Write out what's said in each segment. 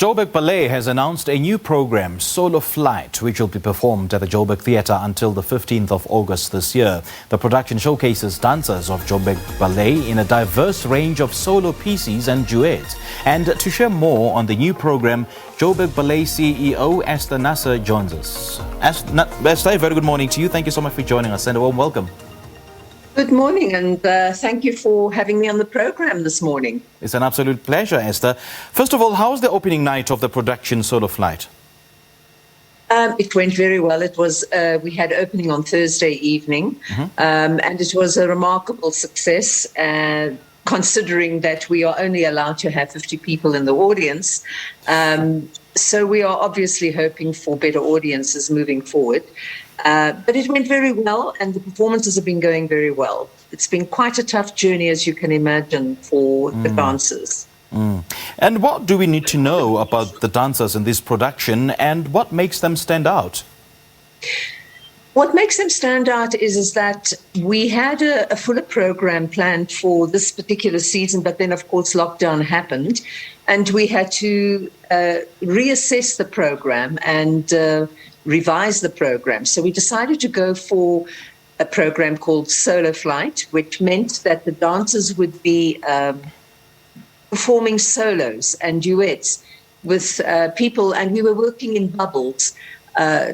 Joburg Ballet has announced a new program, Solo Flight, which will be performed at the Joburg Theatre until the 15th of August this year. The production showcases dancers of Joburg Ballet in a diverse range of solo pieces and duets. And to share more on the new program, Joburg Ballet CEO Esther Nasser joins us. Esther, a very good morning to you. Thank you so much for joining us and a warm welcome. Good morning, and thank you for having me on the program this morning. It's an absolute pleasure, Esther. First of all, how was the opening night of the production Solo Flight? It went very well. It was we had opening on Thursday evening, and it was a remarkable success. Considering that we are only allowed to have 50 people in the audience, so we are obviously hoping for better audiences moving forward. But it went very well, and the performances have been going very well. It's been quite a tough journey, as you can imagine, for the dancers. And what do we need to know about the dancers in this production, and what makes them stand out? What makes them stand out is that we had a fuller program planned for this particular season, but then, of course, lockdown happened, and we had to reassess the program and revise the program. So we decided to go for a program called Solo Flight, which meant that the dancers would be performing solos and duets with people, and we were working in bubbles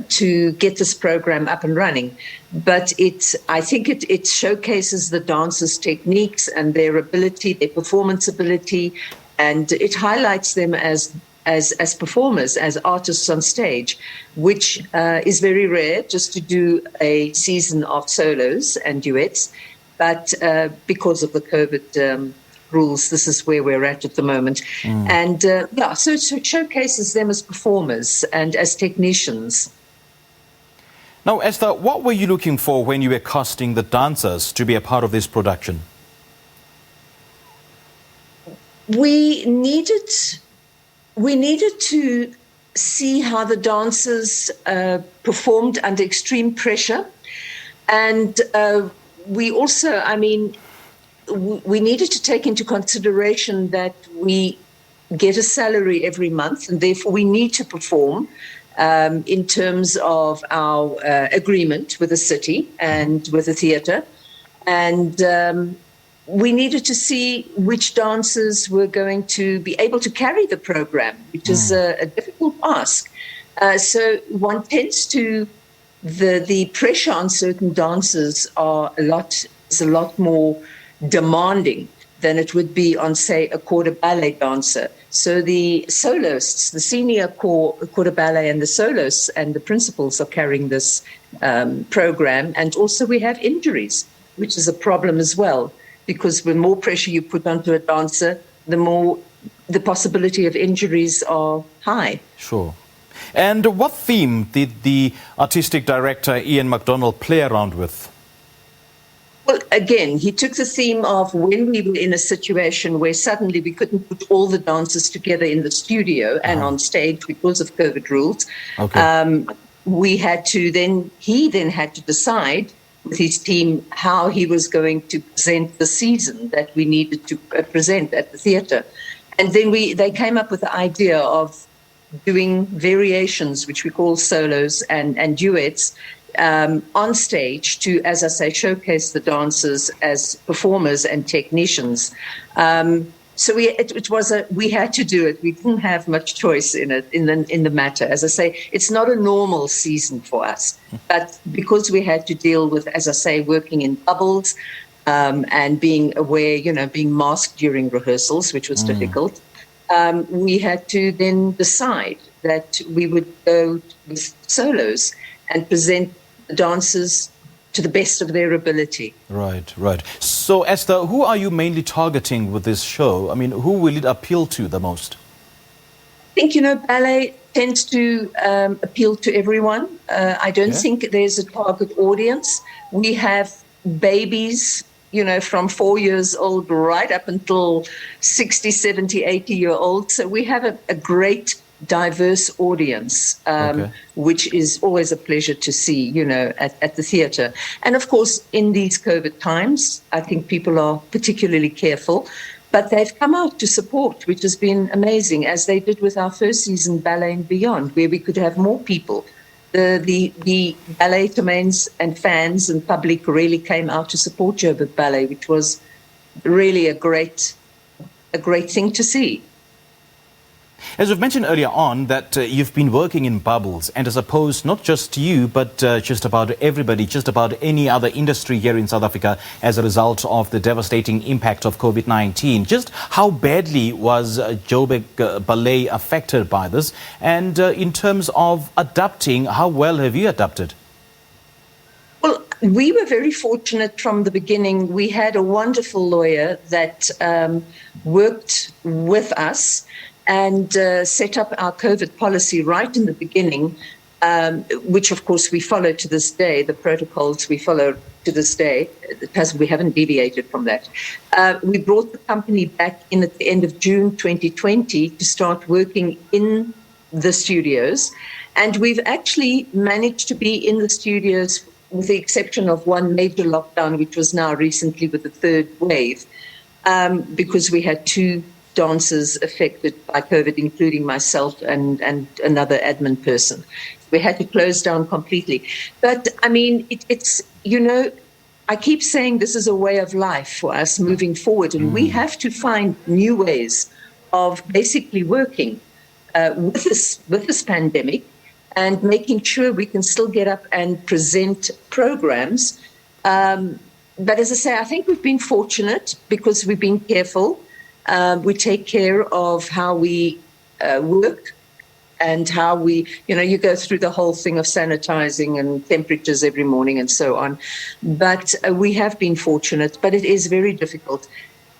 to get this program up and running. But I think it showcases the dancers' techniques and their ability, their performance ability, and it highlights them as performers, as artists on stage, which is very rare, just to do a season of solos and duets. But because of the COVID rules, this is where we're at the moment. And so it showcases them as performers and as technicians. Now, Esther, what were you looking for when you were casting the dancers to be a part of this production? We needed to see how the dancers performed under extreme pressure. And we also, we needed to take into consideration that we get a salary every month, and therefore we need to perform in terms of our agreement with the city and with the theatre. And we needed to see which dancers were going to be able to carry the program, which is a difficult ask. So one tends to, the pressure on certain dancers is a lot more demanding than it would be on, say, a quarter ballet dancer. So the soloists, the senior quarter ballet and the soloists and the principals are carrying this program. And also we have injuries, which is a problem as well, because the more pressure you put onto a dancer, the more the possibility of injuries are high. Sure. And what theme did the artistic director Ian Mcdonald play around with? Well, again, he took the theme of when we were in a situation where suddenly we couldn't put all the dancers together in the studio and on stage because of COVID rules. Okay. He then had to decide with his team how he was going to present the season that we needed to present at the theatre. And then they came up with the idea of doing variations, which we call solos and duets, on stage to, as I say, showcase the dancers as performers and technicians. So we had to do it. We didn't have much choice in it, in the matter. As I say, it's not a normal season for us, but because we had to deal with, as I say, working in bubbles and being aware, being masked during rehearsals, which was difficult, we had to then decide that we would go with solos and present the dancers to the best of their ability. Right. So, Esther, who are you mainly targeting with this show? Who will it appeal to the most? I think, ballet tends to appeal to everyone. I don't think there's a target audience. We have babies, from 4 years old right up until 60, 70, 80-year-old. So we have a great diverse audience, which is always a pleasure to see, at the theatre. And of course, in these COVID times, I think people are particularly careful. But they've come out to support, which has been amazing, as they did with our first season, Ballet and Beyond, where we could have more people. The ballet domains and fans and public really came out to support Joburg Ballet, which was really a great thing to see. As we've mentioned earlier on, that you've been working in bubbles, and I suppose not just you, but just about everybody, just about any other industry here in South Africa as a result of the devastating impact of COVID-19. Just how badly was Joburg Ballet affected by this? And in terms of adapting, how well have you adapted? Well, we were very fortunate from the beginning. We had a wonderful lawyer that worked with us and set up our COVID policy right in the beginning, which, of course, we follow to this day. The protocols we follow to this day, we haven't deviated from that. We brought the company back in at the end of June 2020 to start working in the studios. And we've actually managed to be in the studios with the exception of one major lockdown, which was now recently with the third wave, because we had two dancers affected by COVID, including myself and another admin person. We had to close down completely. But, I mean, it's, you know, I keep saying this is a way of life for us moving forward, and we have to find new ways of basically working with this pandemic and making sure we can still get up and present programs. But as I say, I think we've been fortunate because we've been careful. We take care of how we work and how we, you know, you go through the whole thing of sanitizing and temperatures every morning and so on. But we have been fortunate, but it is very difficult.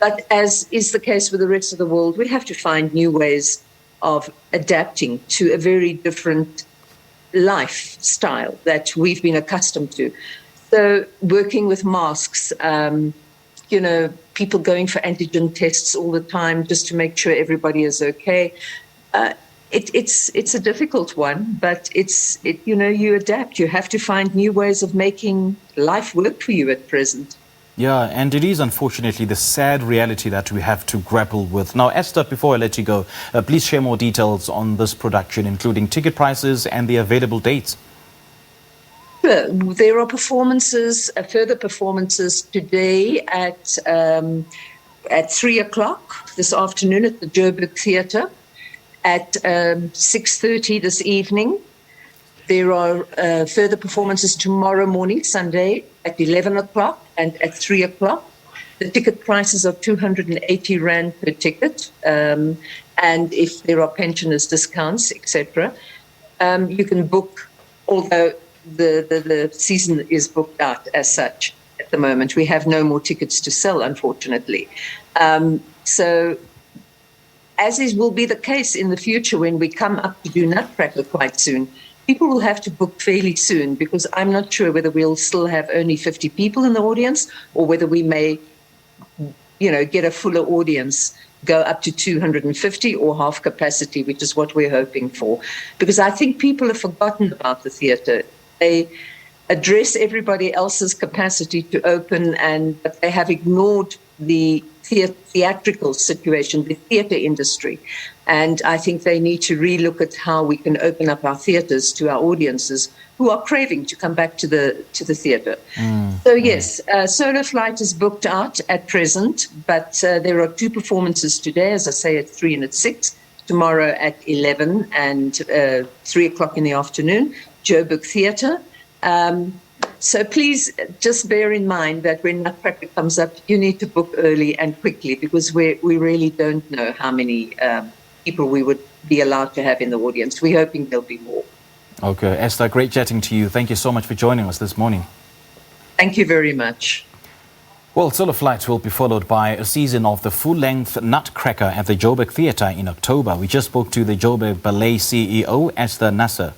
But as is the case with the rest of the world, we have to find new ways of adapting to a very different lifestyle that we've been accustomed to. So working with masks, you know, people going for antigen tests all the time just to make sure everybody is okay. It's a difficult one, but you know, you adapt. You have to find new ways of making life work for you at present. Yeah, and it is unfortunately the sad reality that we have to grapple with. Now, Esther, before I let you go, please share more details on this production, including ticket prices and the available dates. There are performances, further performances today at 3 o'clock this afternoon at the Joburg Theatre, at 6:30 this evening. There are further performances tomorrow morning, Sunday, at 11 o'clock and at 3 o'clock. The ticket prices are 280 Rand per ticket, and if there are pensioners' discounts, etc., you can book, although the season is booked out as such at the moment. We have no more tickets to sell, unfortunately. So, as will be the case in the future when we come up to do Nutcracker quite soon, people will have to book fairly soon, because I'm not sure whether we'll still have only 50 people in the audience or whether we may, you know, get a fuller audience, go up to 250 or half capacity, which is what we're hoping for. Because I think people have forgotten about the theatre. They address everybody else's capacity to open, but they have ignored the theatrical situation, the theatre industry. And I think they need to relook at how we can open up our theatres to our audiences who are craving to come back to the theatre. So yes, Solo Flight is booked out at present, but there are two performances today, as I say, at 3 and at 6, tomorrow at 11 and 3 o'clock in the afternoon, Joburg Theatre. So please just bear in mind that when Nutcracker comes up, you need to book early and quickly, because we really don't know how many people we would be allowed to have in the audience. We're hoping there'll be more. Okay, Esther, great chatting to you. Thank you so much for joining us this morning. Thank you very much. Well, Solo Flight will be followed by a season of the full-length Nutcracker at the Joburg Theatre in October. We just spoke to the Joburg Ballet CEO, Esther Nasser.